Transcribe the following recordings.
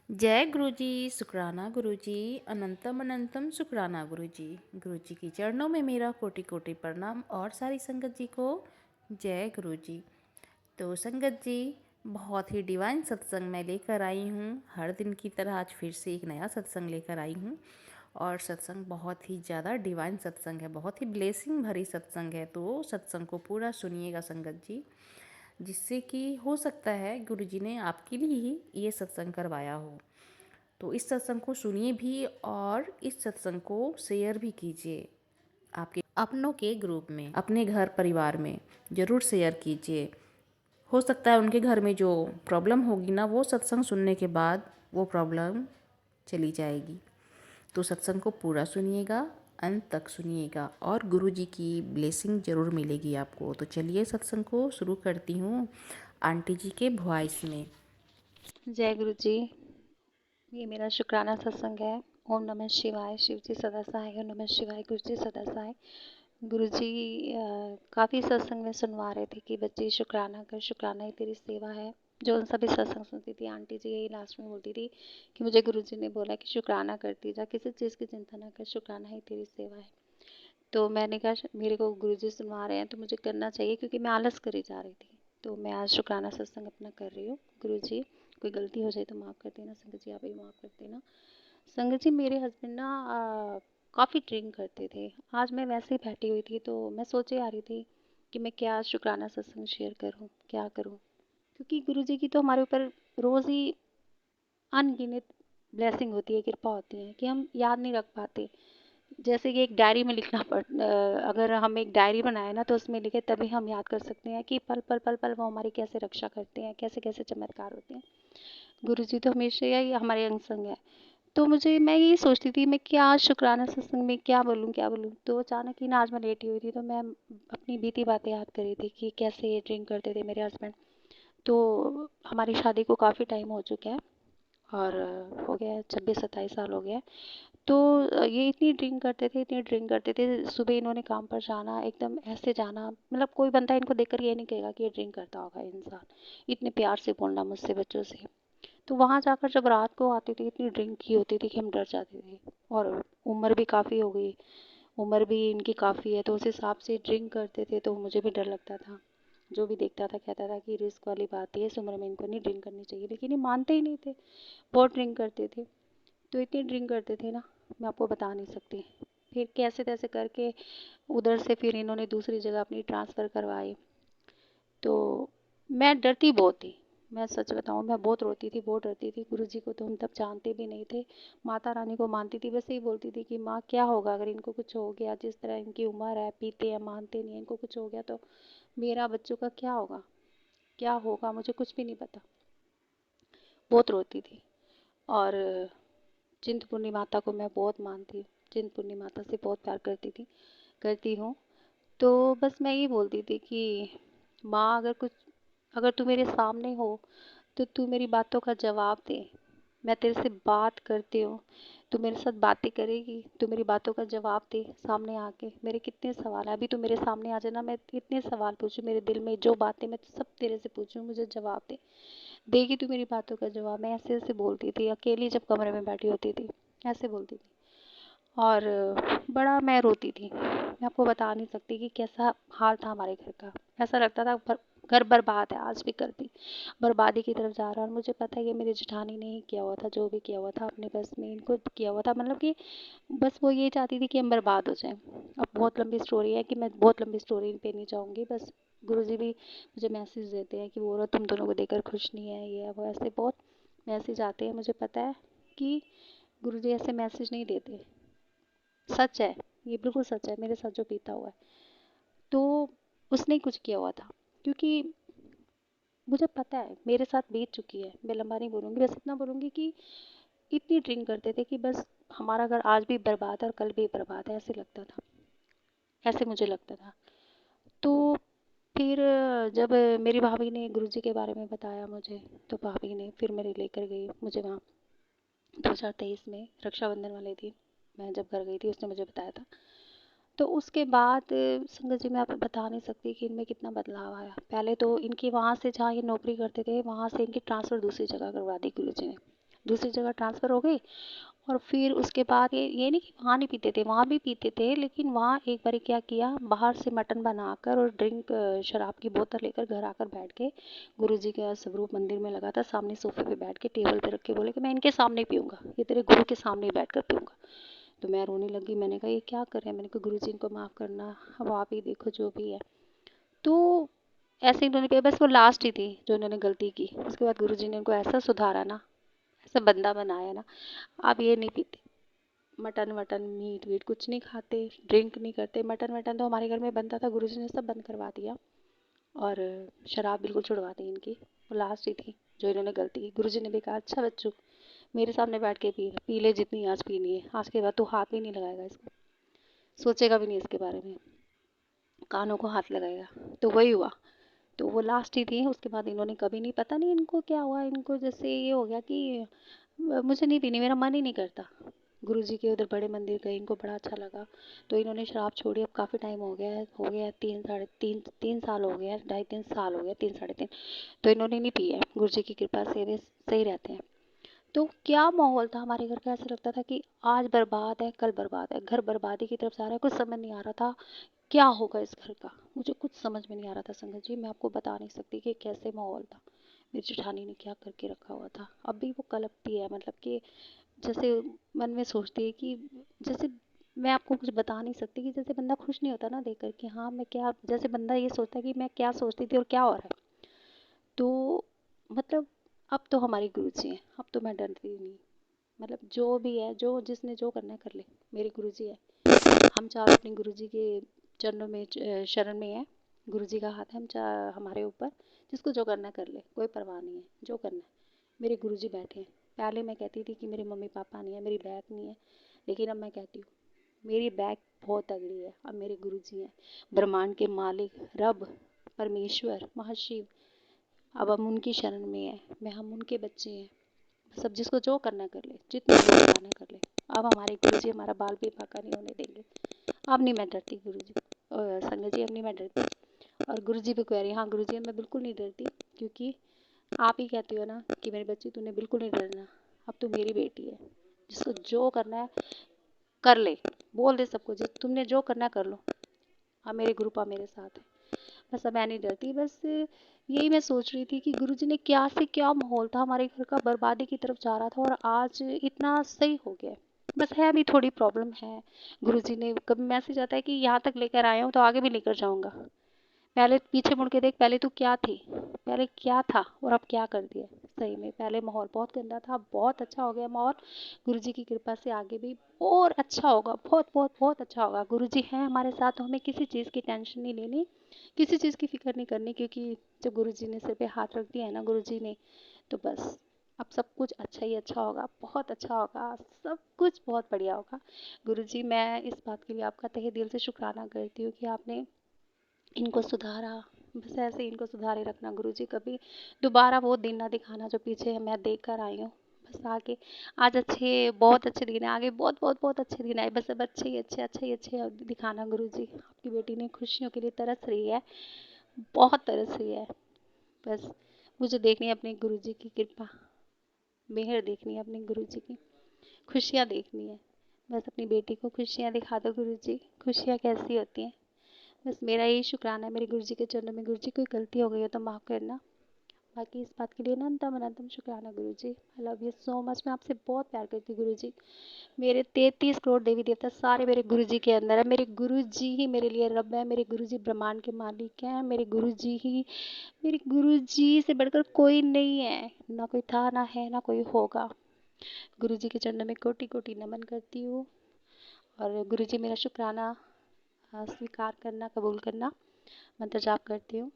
जय गुरुजी, शुक्राना गुरुजी, अनंतम अनंतम शुक्राना गुरुजी। गुरुजी के चरणों में मेरा कोटि कोटि प्रणाम और सारी संगत जी को जय गुरुजी। तो संगत जी, बहुत ही डिवाइन सत्संग मैं लेकर आई हूँ। हर दिन की तरह आज फिर से एक नया सत्संग लेकर आई हूँ और सत्संग बहुत ही ज़्यादा डिवाइन सत्संग है, बहुत ही ब्लेसिंग भरी सत्संग है। तो सत्संग को पूरा सुनिएगा संगत जी, जिससे कि हो सकता है गुरुजी ने आपके लिए ही ये सत्संग करवाया हो। तो इस सत्संग को सुनिए भी और इस सत्संग को शेयर भी कीजिए आपके अपनों के ग्रुप में, अपने घर परिवार में ज़रूर शेयर कीजिए। हो सकता है उनके घर में जो प्रॉब्लम होगी ना, वो सत्संग सुनने के बाद वो प्रॉब्लम चली जाएगी। तो सत्संग को पूरा सुनिएगा, अंत तक सुनिएगा और गुरु जी की ब्लेसिंग ज़रूर मिलेगी आपको। तो चलिए सत्संग को शुरू करती हूँ आंटी जी के वॉइस में। जय गुरु जी। ये मेरा शुक्राना सत्संग है। ओम नमः शिवाय, शिव जी सदा सहाय। ओम नमः शिवाय, गुरु जी सदा सहाय। गुरु जी काफ़ी सत्संग में सुनवा रहे थे कि बच्ची शुक्राना कर, शुक्राना ही तेरी सेवा है। जो उन सभी सत्संग सुनती थी, आंटी जी यही लास्ट में बोलती थी कि मुझे गुरु जी ने बोला कि शुक्राना करती जा, किसी चीज़ की चिंता ना कर, शुक्राना ही तेरी सेवा है। तो मैंने कहा मेरे को गुरु जी सुनवा रहे हैं तो मुझे करना चाहिए, क्योंकि मैं आलस करी जा रही थी। तो मैं आज शुक्राना सत्संग अपना कर रही हूँ। गुरु जी, कोई गलती हो जाए तो माफ़ कर देना। संगत जी, आप भी माफ़ कर देना। संगत जी, मेरे हस्बैंड ना काफ़ी ड्रिंक करते थे। आज मैं वैसे ही बैठी हुई थी तो मैं सोचे आ रही थी कि मैं क्या शुक्राना सत्संग शेयर करूँ, क्या करूँ, क्योंकि गुरु जी की तो हमारे ऊपर रोज़ ही अनगिनत ब्लेसिंग होती है, कृपा होती है कि हम याद नहीं रख पाते। जैसे कि एक डायरी में लिखना अगर हम एक डायरी बनाए ना तो उसमें लिखे तभी हम याद कर सकते हैं कि पल पल पल पल वो हमारी कैसे रक्षा करते हैं, कैसे कैसे चमत्कार होते हैं। गुरु जी तो हमेशा ही हमारे अंग संग है। तो मैं ये सोचती थी मैं क्या आज शुक्राना सत्संग में क्या बोलूँ क्या बोलूँ। तो अचानक ही ना आज मैं लेटी हुई थी तो मैं अपनी बीती बातें याद कर रही थी कि कैसे ये ड्रिंक करते थे मेरे हस्बैंड। तो हमारी शादी को काफ़ी टाइम हो चुका है और हो गया है 26-27 साल हो गया है। तो ये इतनी ड्रिंक करते थे, इतनी ड्रिंक करते थे। सुबह इन्होंने काम पर जाना, एकदम ऐसे जाना, मतलब कोई बंदा इनको देखकर ये नहीं कहेगा कि ये ड्रिंक करता होगा इंसान। इतने प्यार से बोलना मुझसे बच्चों से। तो वहाँ जाकर जब रात को आती थी इतनी ड्रिंक की होती थी कि हम डर जाते थे। और उम्र भी काफ़ी हो गई, उम्र भी इनकी काफ़ी है, तो उस हिसाब से ड्रिंक करते थे तो मुझे भी डर लगता था। जो भी देखता था कहता था कि रिस्क वाली बात है, इस उम्र में इनको नहीं ड्रिंक करनी चाहिए, लेकिन ये मानते ही नहीं थे। बहुत ड्रिंक करते थे। तो इतनी ड्रिंक करते थे ना, मैं आपको बता नहीं सकती। फिर कैसे तैसे करके उधर से फिर इन्होंने दूसरी जगह अपनी ट्रांसफ़र करवाई। तो मैं डरती बहुत थी। मैं सच बताऊँ, मैं बहुत रोती थी, बहुत डरती थी। गुरुजी को तो हम तब जानते भी नहीं थे। माता रानी को मानती थी, बस यही बोलती थी कि माँ क्या होगा अगर इनको कुछ हो गया, जिस तरह इनकी उम्र है, पीते हैं, मानते नहीं हैं, इनको कुछ हो गया तो मेरा बच्चों का क्या होगा? क्या होगा मुझे कुछ भी नहीं पता। बहुत रोती थी। और चिंतपूर्णी माता को मैं बहुत मानती हूँ। चिंतपूर्णी माता से बहुत प्यार करती थी, करती हूँ। तो बस मैं ये बोलती थी कि माँ, अगर तू मेरे सामने हो तो तू मेरी बातों का जवाब दे। मैं तेरे से बात करती हूँ, तू मेरे साथ बातें करेगी, तू मेरी बातों का जवाब दे सामने आके। मेरे कितने सवाल हैं, अभी तू मेरे सामने आ जाना, मैं इतने सवाल पूछूँ, मेरे दिल में जो बातें मैं सब तेरे से पूछूँ, मुझे जवाब दे। देगी तू मेरी बातों का जवाब। मैं ऐसे ऐसे बोलती थी, अकेली जब कमरे में बैठी होती थी ऐसे बोलती थी। और बड़ा मैं रोती थी। मैं आपको बता नहीं सकती कि कैसा हाल था हमारे घर का। ऐसा लगता था घर बर्बाद है, आज भी घर भी बर्बादी की तरफ जा रहा है। और मुझे पता है ये मेरी जेठानी ने ही किया हुआ था, जो भी किया हुआ था अपने बस में इनको किया हुआ था। मतलब कि बस वो ये चाहती थी कि हम बर्बाद हो जाएं। अब बहुत लंबी स्टोरी है कि मैं बहुत लंबी स्टोरी पे नहीं जाऊँगी। बस गुरुजी भी मुझे मैसेज देते हैं कि वो औरत तुम दोनों को देखकर खुश नहीं है, ये है वो, ऐसे बहुत मैसेज आते हैं। मुझे पता है कि गुरुजी ऐसे मैसेज नहीं देते। सच है, ये बिल्कुल सच है, मेरे साथ जो बीता हुआ है। तो उसने ही कुछ किया हुआ था, क्योंकि मुझे पता है मेरे साथ बीत चुकी है। मैं लंबा नहीं बोलूँगी, बस इतना बोलूँगी कि इतनी ड्रिंक करते थे कि बस हमारा घर आज भी बर्बाद है और कल भी बर्बाद है, ऐसे लगता था। ऐसे मुझे लगता था। तो फिर जब मेरी भाभी ने गुरुजी के बारे में बताया मुझे, तो भाभी ने फिर मेरे लेकर गई मुझे वहाँ 2023 में रक्षाबंधन वाले दिन। मैं जब घर गई थी उसने मुझे बताया था। तो उसके बाद संगत जी, मैं आपको बता नहीं सकती कि इनमें कितना बदलाव आया। पहले तो इनकी वहाँ से जहाँ ये नौकरी करते थे वहाँ से इनकी ट्रांसफ़र दूसरी जगह करवा दी गुरुजी ने। दूसरी जगह ट्रांसफ़र हो गई। और फिर उसके बाद ये नहीं कि वहाँ नहीं पीते थे, वहाँ भी पीते थे, लेकिन वहाँ एक बारी क्या किया, बाहर से मटन बनाकर और शराब की बोतल लेकर घर आकर बैठ के, गुरुजी का स्वरूप मंदिर में लगा था, सामने सोफे पे बैठ के टेबल पे रख के बोले कि मैं इनके सामने पीऊँगा, ये तेरे गुरु के सामने ही बैठ कर पीऊँगा। तो मैं रोने लगी, मैंने कहा ये क्या कर रहे हैं, मैंने कहा गुरुजी इनको माफ़ करना, अब आप ही देखो जो भी है। तो ऐसे इन्होंने किया, बस वो लास्ट ही थी जो इन्होंने गलती की। उसके बाद गुरुजी ने इनको ऐसा सुधारा ना, ऐसा बंदा बनाया ना, आप ये नहीं पीते, मटन वटन मीट वीट कुछ नहीं खाते, ड्रिंक नहीं करते। मटन वटन तो हमारे घर में बनता था, गुरुजी ने सब बंद करवा दिया, और शराब बिल्कुल छुड़वा दी इनकी। वो लास्ट ही थी जो इन्होंने गलती की। गुरुजी ने भी कहा अच्छा बच्चों, मेरे सामने बैठ के पी ले जितनी आज पीनी है, आज के बाद तू हाथ भी नहीं लगाएगा इसको, सोचेगा भी नहीं इसके बारे में, कानों को हाथ लगाएगा। तो वही हुआ। तो वो लास्ट ही थी, उसके बाद इन्होंने कभी नहीं, पता नहीं इनको क्या हुआ, इनको जैसे ये हो गया कि मुझे नहीं पीनी, मेरा मन ही नहीं करता। गुरुजी के उधर बड़े मंदिर गए, इनको बड़ा अच्छा लगा, तो इन्होंने शराब छोड़ी। अब काफ़ी टाइम हो गया है, 3 साल हो गया, 2.5 3 साल हो गया, 3 साढ़े 3। तो इन्होंने नहीं पी है, गुरुजी की कृपा से वे सही रहते हैं। तो क्या माहौल था हमारे घर का, ऐसा लगता था कि आज बर्बाद है कल बर्बाद है, घर बर्बादी की तरफ जा रहा है, कुछ समझ नहीं आ रहा था क्या होगा इस घर का, मुझे कुछ समझ में नहीं आ रहा था संगत जी। मैं आपको बता नहीं सकती कि कैसे माहौल था, मेरी जेठानी ने क्या करके रखा हुआ था। अब भी वो कलपती है, मतलब कि जैसे मन में सोचती है कि जैसे, मैं आपको कुछ बता नहीं सकती कि जैसे बंदा खुश नहीं होता ना देख कर कि हाँ मैं क्या, जैसे बंदा ये सोचता है कि मैं क्या सोचती थी और क्या हो रहा है। तो मतलब अब तो हमारी गुरुजी हैं, अब तो मैं डरती नहीं, मतलब जो भी है, जो जिसने जो करना है कर ले, मेरे गुरुजी है। हम चारों अपने गुरुजी के चरणों में शरण में है, गुरुजी का हाथ है हमारे ऊपर, जिसको जो करना है कर ले, कोई परवाह नहीं है, जो करना है। मेरे गुरुजी बैठे हैं। पहले मैं कहती थी कि मेरे मम्मी पापा नहीं है, मेरी बैक नहीं है, लेकिन अब मैं कहती हूँ मेरी बैक बहुत तगड़ी है, अब मेरे गुरुजी हैं, ब्रह्मांड के मालिक, रब, परमेश्वर, महाशिव। अब हम उनकी शरण में है, मैं हम उनके बच्चे हैं। सब जिसको जो करना कर ले, जितना जो करना कर ले। अब हमारे गुरुजी हमारा बाल भी बाका नहीं होने देंगे। अब नहीं मैं डरती गुरुजी, संगत जी, अब नहीं मैं डरती। और गुरुजी भी कह रही हाँ गुरुजी मैं बिल्कुल नहीं डरती, क्योंकि आप ही कहती हो ना कि मेरी बच्ची तूने बिल्कुल नहीं डरना, अब तू मेरी बेटी है, जिसको जो करना है कर ले, बोल दे सबको जी तुमने जो करना है कर लो, हाँ मेरे गुरुपा मेरे साथ है। बस अब मैं नहीं डरती। बस यही मैं सोच रही थी कि गुरुजी ने क्या से क्या माहौल था हमारे घर का, बर्बादी की तरफ जा रहा था, और आज इतना सही हो गया है। बस है अभी थोड़ी प्रॉब्लम है। गुरुजी ने कभी मैसेज आता है कि यहाँ तक लेकर आया हूँ तो आगे भी लेकर जाऊँगा। पहले पीछे मुड़ के देख, पहले तू क्या थी, पहले क्या था और अब क्या कर दिया। सही में पहले माहौल बहुत गंदा था, अब बहुत अच्छा हो गया माहौल। गुरुजी की कृपा से आगे भी और अच्छा होगा, बहुत बहुत बहुत अच्छा होगा। गुरुजी हैं हमारे साथ, तो हमें किसी चीज़ की टेंशन नहीं लेनी, किसी चीज़ की फिक्र नहीं करनी, क्योंकि जब गुरुजी ने सिर पे हाथ रख दिया है ना गुरुजी ने, तो बस अब सब कुछ अच्छा ही अच्छा होगा, बहुत अच्छा होगा, सब कुछ बहुत बढ़िया होगा। गुरुजी मैं इस बात के लिए आपका तहे दिल से शुक्राना करती हूँ कि आपने इनको सुधारा। बस ऐसे ही इनको सुधारे रखना गुरुजी, कभी दोबारा वो दिन ना दिखाना जो पीछे मैं देख कर आई हूँ। बस आगे, आज अच्छे, बहुत अच्छे दिन है, आगे बहुत बहुत बहुत अच्छे दिन आए, बस अब अच्छे ही अच्छे, अच्छे ही अच्छे दिखाना गुरुजी। आपकी बेटी ने खुशियों के लिए तरस रही है, बहुत तरस रही है। बस मुझे देखनी है अपने गुरुजी की कृपा, मेहर देखनी है अपने गुरुजी की, खुशियाँ देखनी है। बस अपनी बेटी को खुशियाँ दिखा दो गुरुजी, खुशियाँ कैसी होती हैं। बस मेरा यही शुक्राना है मेरे गुरुजी के चरणों में। गुरुजी कोई गलती हो गई हो तो माफ़ करना। बाकी इस बात के लिए अनंतम अनंतम शुक्राना Guruji. I love you so much. मैं आपसे बहुत प्यार करती हूँ गुरुजी। मेरे 33 करोड़ देवी देवता सारे मेरे गुरुजी के अंदर है। मेरे गुरुजी ही मेरे लिए रब है, मेरे गुरुजी ब्रह्मांड के मालिक हैं, मेरे गुरुजी ही, मेरे गुरुजी से बढ़कर कोई नहीं है, ना कोई था ना है ना कोई होगा। गुरुजी के चरणों में कोटि कोटि नमन करती हूँ। और गुरुजी मेरा शुक्राना स्वीकार करना, कबूल करना। मंत्र जाप करती हूँ।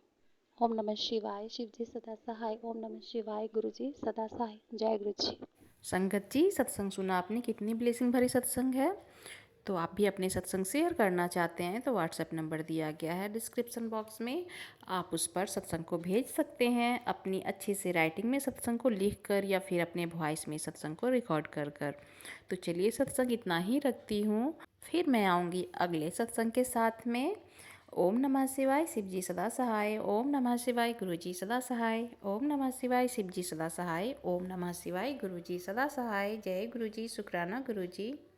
ओम नमः शिवाय, शिव जी सदा सहाय। ओम नमः शिवाय, गुरु जी सदा सहाय। जय गुरु जी। संगत जी, सत्संग सुना आपने, कितनी ब्लेसिंग भरी सत्संग है। तो आप भी अपने सत्संग शेयर करना चाहते हैं तो व्हाट्सएप नंबर दिया गया है डिस्क्रिप्शन बॉक्स में, आप उस पर सत्संग को भेज सकते हैं, अपनी अच्छी से राइटिंग में सत्संग को लिख कर या फिर अपने वॉइस में सत्संग को रिकॉर्ड कर कर। तो चलिए सत्संग इतना ही रखती हूँ, फिर मैं आऊँगी अगले सत्संग के साथ में। ओम नमः शिवाय शिव जी सदा सहाय। ओम नमः शिवाय गुरु जी सदा सहाय। ओम नमः शिवाय शिव जी सदा सहाय। ओम नमः शिवाय गुरु जी सदा सहाय। जय गुरु जी, शुक्राना गुरु जी।